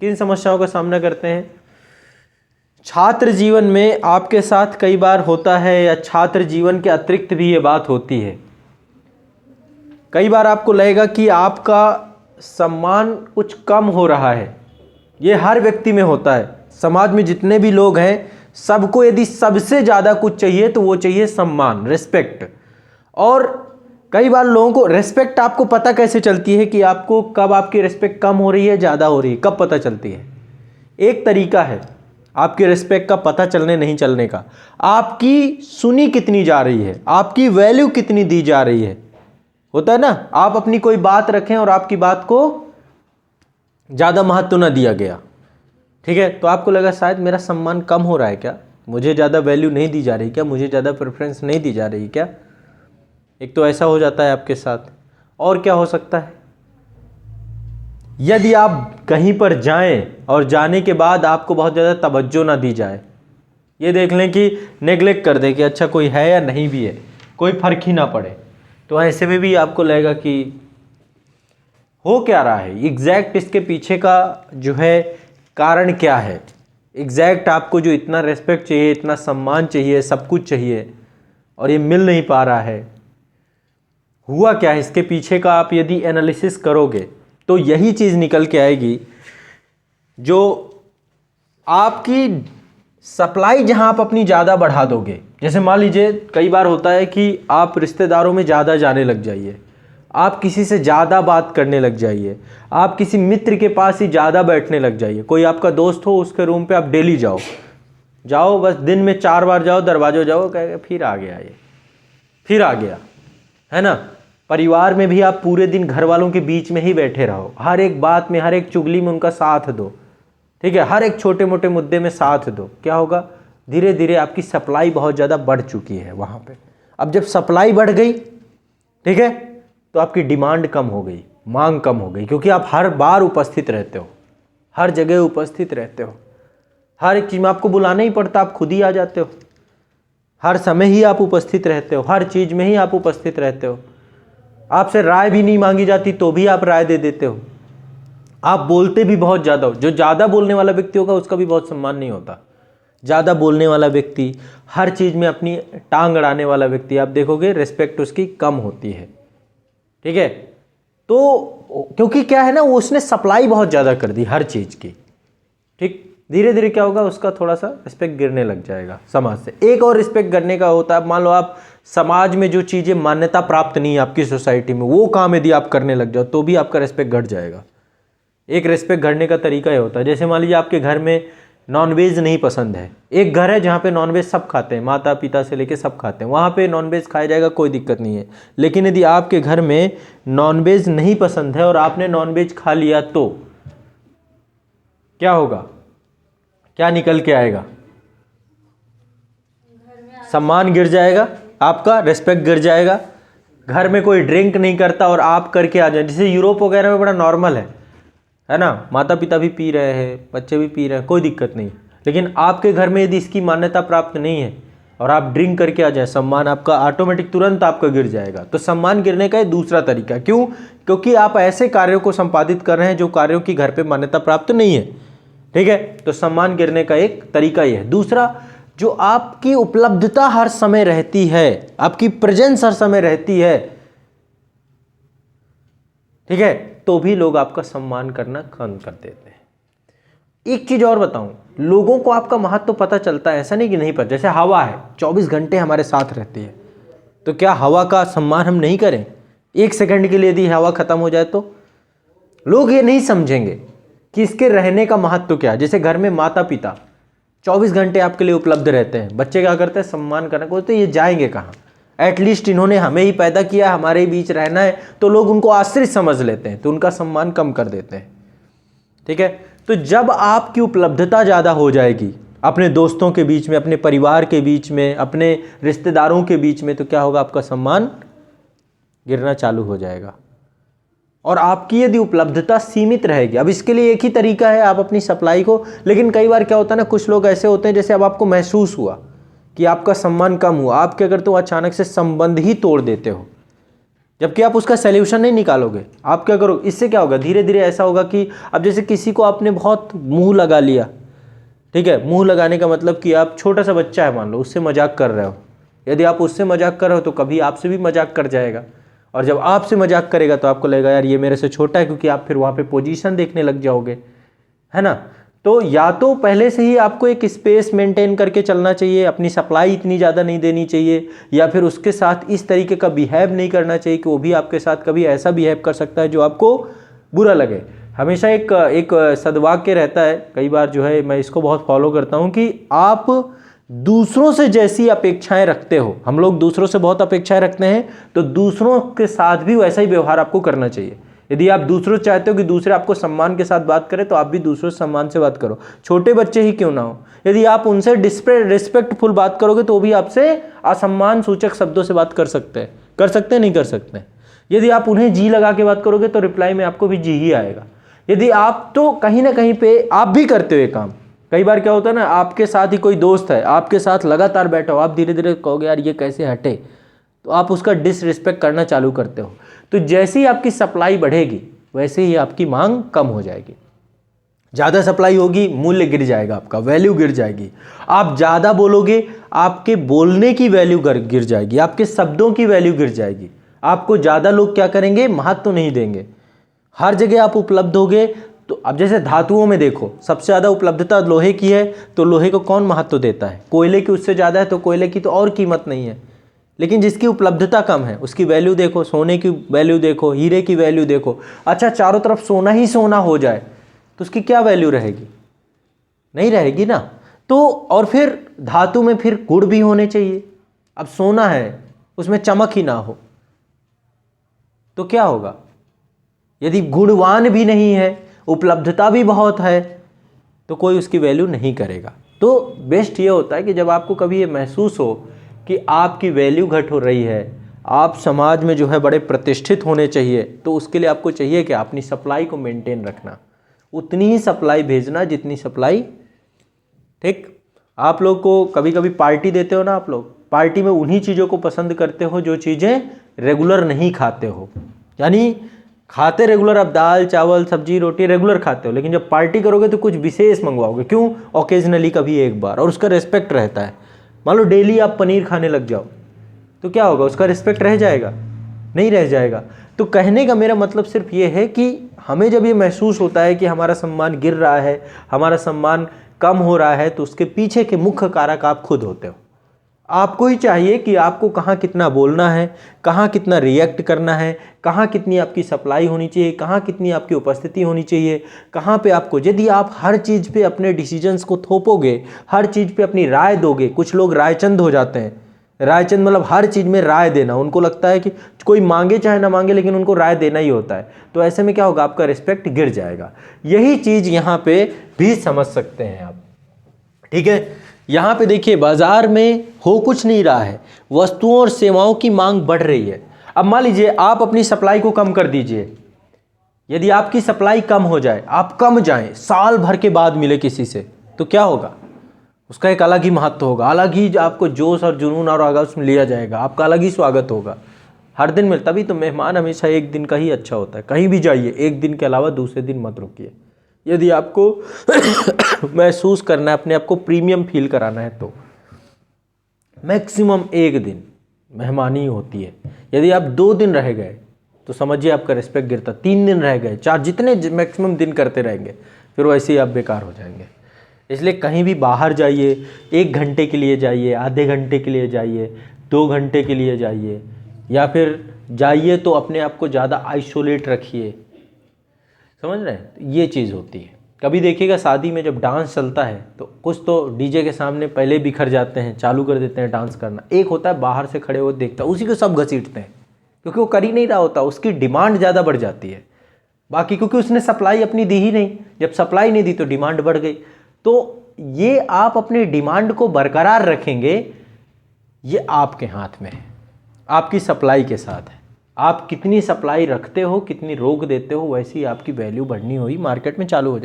किन समस्याओं का सामना करते हैं? छात्र जीवन में आपके साथ कई बार होता है, या छात्र जीवन के अतिरिक्त भी ये बात होती है। कई बार आपको लगेगा कि आपका सम्मान कुछ कम हो रहा है। ये हर व्यक्ति में होता है। समाज में जितने भी लोग हैं, सबको यदि सबसे ज़्यादा कुछ चाहिए तो वो चाहिए सम्मान, रिस्पेक्ट। और कई बार लोगों को रिस्पेक्ट, आपको पता कैसे चलती है कि आपको कब आपकी रिस्पेक्ट कम हो रही है, ज़्यादा हो रही है, कब पता चलती है? एक तरीका है आपकी रिस्पेक्ट का पता चलने नहीं चलने का, आपकी सुनी कितनी जा रही है, आपकी वैल्यू कितनी दी जा रही है। होता है ना, आप अपनी कोई बात रखें और आपकी बात को ज़्यादा महत्व ना दिया गया, ठीक है, तो आपको लगा शायद मेरा सम्मान कम हो रहा है क्या, मुझे ज़्यादा वैल्यू नहीं दी जा रही क्या, मुझे ज़्यादा प्रेफरेंस नहीं दी जा रही क्या। एक तो ऐसा हो जाता है आपके साथ। और क्या हो सकता है? यदि आप कहीं पर जाएं और जाने के बाद आपको बहुत ज़्यादा तवज्जो ना दी जाए, ये देख लें कि नेगलेक्ट कर दे कि अच्छा कोई है या नहीं भी है, कोई फर्क ही ना पड़े, तो ऐसे में भी आपको लगेगा कि हो क्या रहा है, एग्जैक्ट इसके पीछे का जो है कारण क्या है। एग्जैक्ट आपको जो इतना रेस्पेक्ट चाहिए, इतना सम्मान चाहिए, सब कुछ चाहिए, और ये मिल नहीं पा रहा है, हुआ क्या है इसके पीछे का। आप यदि एनालिसिस करोगे तो यही चीज़ निकल के आएगी, जो आपकी सप्लाई जहां आप अपनी ज़्यादा बढ़ा दोगे। जैसे मान लीजिए कई बार होता है कि आप रिश्तेदारों में ज़्यादा जाने लग जाइए, आप किसी से ज़्यादा बात करने लग जाइए, आप किसी मित्र के पास ही ज़्यादा बैठने लग जाइए। कोई आपका दोस्त हो, उसके रूम पे आप डेली जाओ, बस दिन में 4 बार जाओ, दरवाज़ों जाओ, कहेगा फिर आ गया ये, फिर आ गया, है ना। परिवार में भी आप पूरे दिन घर वालों के बीच में ही बैठे रहो, हर एक बात में, हर एक चुगली में उनका साथ दो, ठीक है, हर एक छोटे मोटे मुद्दे में साथ दो। क्या होगा? धीरे धीरे आपकी सप्लाई बहुत ज़्यादा बढ़ चुकी है वहाँ पे। अब जब सप्लाई बढ़ गई, ठीक है, तो आपकी डिमांड कम हो गई, मांग कम हो गई, क्योंकि आप हर बार उपस्थित रहते हो, हर जगह उपस्थित रहते हो, हर एक चीज़ में आपको बुलाना ही पड़ता, आप खुद ही आ जाते हो, हर समय ही आप उपस्थित रहते हो, हर चीज़ में ही आप उपस्थित रहते हो। आपसे राय भी नहीं मांगी जाती तो भी आप राय दे देते हो। आप बोलते भी बहुत ज़्यादा हो। जो ज़्यादा बोलने वाला व्यक्ति होगा उसका भी बहुत सम्मान नहीं होता। ज़्यादा बोलने वाला व्यक्ति, हर चीज़ में अपनी टांग अड़ाने वाला व्यक्ति, आप देखोगे रिस्पेक्ट उसकी कम होती है, ठीक है। तो क्योंकि क्या है ना, उसने सप्लाई बहुत ज़्यादा कर दी हर चीज़ की, ठीक। धीरे धीरे क्या होगा, उसका थोड़ा सा रिस्पेक्ट गिरने लग जाएगा समाज से। एक और रिस्पेक्ट गिरने का होता है, मान लो आप समाज में जो चीज़ें मान्यता प्राप्त नहीं है आपकी सोसाइटी में, वो काम यदि आप करने लग जाओ तो भी आपका रिस्पेक्ट घट जाएगा। एक रिस्पेक्ट घटने का तरीका ये होता है, जैसे मान लीजिए आपके घर में नॉनवेज नहीं पसंद है। एक घर है जहाँ पे नॉनवेज सब खाते हैं, माता पिता से लेके सब खाते हैं, वहाँ पे नॉनवेज खाया जाएगा, कोई दिक्कत नहीं है। लेकिन यदि आपके घर में नॉनवेज नहीं पसंद है और आपने नॉनवेज खा लिया तो क्या होगा, क्या निकल के आएगा? सम्मान गिर जाएगा, आपका रिस्पेक्ट गिर जाएगा। घर में कोई ड्रिंक नहीं करता और आप करके आ जाए, जैसे यूरोप वगैरह में बड़ा नॉर्मल है ना, माता पिता भी पी रहे हैं, बच्चे भी पी रहे हैं, कोई दिक्कत नहीं। लेकिन आपके घर में यदि इसकी मान्यता प्राप्त नहीं है और आप ड्रिंक करके आ जाए, सम्मान आपका ऑटोमेटिक तुरंत आपका गिर जाएगा। तो सम्मान गिरने का ये दूसरा तरीका। क्यों? क्योंकि आप ऐसे कार्यों को संपादित कर रहे हैं जो कार्यों की घर पे मान्यता प्राप्त नहीं है, ठीक है। तो सम्मान गिरने का एक तरीका ये है। दूसरा, जो आपकी उपलब्धता हर समय रहती है, आपकी प्रेजेंस हर समय रहती है, ठीक है, तो भी लोग आपका सम्मान करना कम कर देते हैं। एक चीज और बताऊं, लोगों को आपका महत्व पता चलता है, ऐसा नहीं कि नहीं पता। जैसे हवा है, 24 घंटे हमारे साथ रहती है, तो क्या हवा का सम्मान हम नहीं करें? 1 सेकंड के लिए यदि हवा खत्म हो जाए तो लोग ये नहीं समझेंगे कि इसके रहने का महत्व क्या है। जैसे घर में माता पिता 24 घंटे आपके लिए उपलब्ध रहते हैं, बच्चे क्या करते हैं, सम्मान करने को, तो ये जाएंगे कहाँ? एटलीस्ट इन्होंने हमें ही पैदा किया, हमारे ही बीच रहना है, तो लोग उनको आश्रित समझ लेते हैं, तो उनका सम्मान कम कर देते हैं, ठीक है। तो जब आपकी उपलब्धता ज़्यादा हो जाएगी अपने दोस्तों के बीच में, अपने परिवार के बीच में, अपने रिश्तेदारों के बीच में, तो क्या होगा, आपका सम्मान गिरना चालू हो जाएगा। और आपकी यदि उपलब्धता सीमित रहेगी, अब इसके लिए एक ही तरीका है, आप अपनी सप्लाई को, लेकिन कई बार क्या होता है ना, कुछ लोग ऐसे होते हैं, जैसे अब आपको महसूस हुआ कि आपका सम्मान कम हुआ, आप क्या करते हो, अचानक से संबंध ही तोड़ देते हो, जबकि आप उसका सल्यूशन नहीं निकालोगे। आप क्या करो, इससे क्या होगा, धीरे धीरे ऐसा होगा कि अब जैसे किसी को आपने बहुत मुंह लगा लिया, ठीक है, मुंह लगाने का मतलब कि आप छोटा सा बच्चा है मान लो, उससे मजाक कर रहे हो, यदि आप उससे मजाक कर रहे हो तो कभी आपसे भी मजाक कर जाएगा, और जब आपसे मजाक करेगा तो आपको लगेगा यार ये मेरे से छोटा है, क्योंकि आप फिर वहाँ पे पोजीशन देखने लग जाओगे, है ना। तो या तो पहले से ही आपको एक स्पेस मेंटेन करके चलना चाहिए, अपनी सप्लाई इतनी ज़्यादा नहीं देनी चाहिए, या फिर उसके साथ इस तरीके का बिहेव नहीं करना चाहिए कि वो भी आपके साथ कभी ऐसा बिहेव कर सकता है जो आपको बुरा लगे। हमेशा एक सदवाक्य रहता है, कई बार जो है मैं इसको बहुत फॉलो करता हूँ कि आप दूसरों से जैसी अपेक्षाएं रखते हो, हम लोग दूसरों से बहुत अपेक्षाएं रखते हैं, तो दूसरों के साथ भी वैसा ही व्यवहार आपको करना चाहिए। यदि आप दूसरों चाहते हो कि दूसरे आपको सम्मान के साथ बात करें, तो आप भी दूसरों से सम्मान से बात करो, छोटे बच्चे ही क्यों ना हो। यदि आप उनसे रिस्पेक्टफुल बात करोगे तो भी आपसे असम्मान सूचक शब्दों से बात कर सकते हैं नहीं कर सकते। यदि आप उन्हें जी लगा के बात करोगे तो रिप्लाई में आपको भी जी ही आएगा। यदि आप तो कहीं ना कहीं पे आप भी करते हो ये काम, कई बार क्या होता है ना, आपके साथ ही कोई दोस्त है, आपके साथ लगातार बैठा हो, आप धीरे धीरे कहोगे यार ये कैसे हटे, तो आप उसका डिसरिस्पेक्ट करना चालू करते हो। तो जैसे ही आपकी सप्लाई बढ़ेगी वैसे ही आपकी मांग कम हो जाएगी। ज़्यादा सप्लाई होगी, मूल्य गिर जाएगा, आपका वैल्यू गिर जाएगी। आप ज़्यादा बोलोगे, आपके बोलने की वैल्यू गिर जाएगी, आपके शब्दों की वैल्यू गिर जाएगी। आपको ज़्यादा लोग क्या करेंगे, महत्व नहीं देंगे। हर जगह आप उपलब्ध होगे, तो अब जैसे धातुओं में देखो, सबसे ज़्यादा उपलब्धता लोहे की है, तो लोहे को कौन महत्व देता है, कोयले की उससे ज़्यादा है, तो कोयले की तो और कीमत नहीं है। लेकिन जिसकी उपलब्धता कम है उसकी वैल्यू देखो, सोने की वैल्यू देखो, हीरे की वैल्यू देखो। अच्छा, चारों तरफ सोना ही सोना हो जाए तो उसकी क्या वैल्यू रहेगी, नहीं रहेगी ना। तो और फिर धातु में फिर गुण भी होने चाहिए। अब सोना है, उसमें चमक ही ना हो तो क्या होगा। यदि गुणवान भी नहीं है, उपलब्धता भी बहुत है, तो कोई उसकी वैल्यू नहीं करेगा। तो बेस्ट ये होता है कि जब आपको कभी ये महसूस हो कि आपकी वैल्यू घट हो रही है, आप समाज में जो है बड़े प्रतिष्ठित होने चाहिए, तो उसके लिए आपको चाहिए कि अपनी सप्लाई को मेंटेन रखना, उतनी ही सप्लाई भेजना जितनी सप्लाई, ठीक। आप लोग को कभी कभी पार्टी देते हो ना, आप लोग पार्टी में उन्हीं चीज़ों को पसंद करते हो जो चीज़ें रेगुलर नहीं खाते हो। यानी खाते रेगुलर, आप दाल चावल सब्जी रोटी रेगुलर खाते हो, लेकिन जब पार्टी करोगे तो कुछ विशेष मंगवाओगे। क्यों, ओकेजनली कभी एक बार, और उसका रिस्पेक्ट रहता है। मान लो डेली आप पनीर खाने लग जाओ तो क्या होगा, उसका रिस्पेक्ट रह जाएगा, नहीं रह जाएगा। तो कहने का मेरा मतलब सिर्फ ये है कि हमें जब ये महसूस होता है कि हमारा सम्मान गिर रहा है, हमारा सम्मान कम हो रहा है, तो उसके पीछे के मुख्य कारक आप खुद होते हो। आपको ही चाहिए कि आपको कहाँ कितना बोलना है, कहाँ कितना रिएक्ट करना है, कहाँ कितनी आपकी सप्लाई होनी चाहिए, कहाँ कितनी आपकी उपस्थिति होनी चाहिए, कहाँ पे आपको। यदि आप हर चीज़ पे अपने डिसीजंस को थोपोगे, हर चीज़ पे अपनी राय दोगे, कुछ लोग रायचंद हो जाते हैं। रायचंद मतलब हर चीज़ में राय देना, उनको लगता है कि कोई मांगे चाहे ना मांगे लेकिन उनको राय देना ही होता है। तो ऐसे में क्या होगा, आपका रिस्पेक्ट गिर जाएगा। यही चीज़ यहाँ पे भी समझ सकते हैं आप, ठीक है। यहाँ पे देखिए, बाजार में हो कुछ नहीं रहा है, वस्तुओं और सेवाओं की मांग बढ़ रही है। अब मान लीजिए आप अपनी सप्लाई को कम कर दीजिए। यदि आपकी सप्लाई कम हो जाए, आप कम जाएं, साल भर के बाद मिले किसी से, तो क्या होगा, उसका एक अलग ही महत्व होगा, अलग ही आपको जोश और जुनून और आगाज में लिया जाएगा, आपका अलग ही स्वागत होगा। हर दिन मिलता भी, तो मेहमान हमेशा एक दिन का ही अच्छा होता है। कहीं भी जाइए, एक दिन के अलावा दूसरे दिन मत रुकिए। यदि आपको महसूस करना है, अपने आप को प्रीमियम फील कराना है, तो मैक्सिमम एक दिन मेहमानी होती है। यदि आप 2 दिन रह गए तो समझिए आपका रिस्पेक्ट गिरता। 3 दिन रह गए, 4, जितने मैक्सिमम दिन करते रहेंगे फिर वैसे ही आप बेकार हो जाएंगे। इसलिए कहीं भी बाहर जाइए, 1 घंटे के लिए जाइए, आधे घंटे के लिए जाइए, 2 घंटे के लिए जाइए, या फिर जाइए तो अपने आप को ज़्यादा आइसोलेट रखिए, समझ रहे हैं। ये चीज़ होती है। कभी देखिएगा शादी में जब डांस चलता है तो कुछ तो डीजे के सामने पहले बिखर जाते हैं, चालू कर देते हैं डांस करना। एक होता है बाहर से खड़े हुए देखता है, उसी को सब घसीटते हैं, क्योंकि वो कर ही नहीं रहा होता, उसकी डिमांड ज़्यादा बढ़ जाती है। बाकी क्योंकि उसने सप्लाई अपनी दी ही नहीं, जब सप्लाई नहीं दी तो डिमांड बढ़ गई। तो ये आप अपनी डिमांड को बरकरार रखेंगे, ये आपके हाथ में है, आपकी सप्लाई के साथ है। आप कितनी सप्लाई रखते हो, कितनी रोक देते हो, वैसी आपकी वैल्यू बढ़नी हुई मार्केट में चालू हो जाए।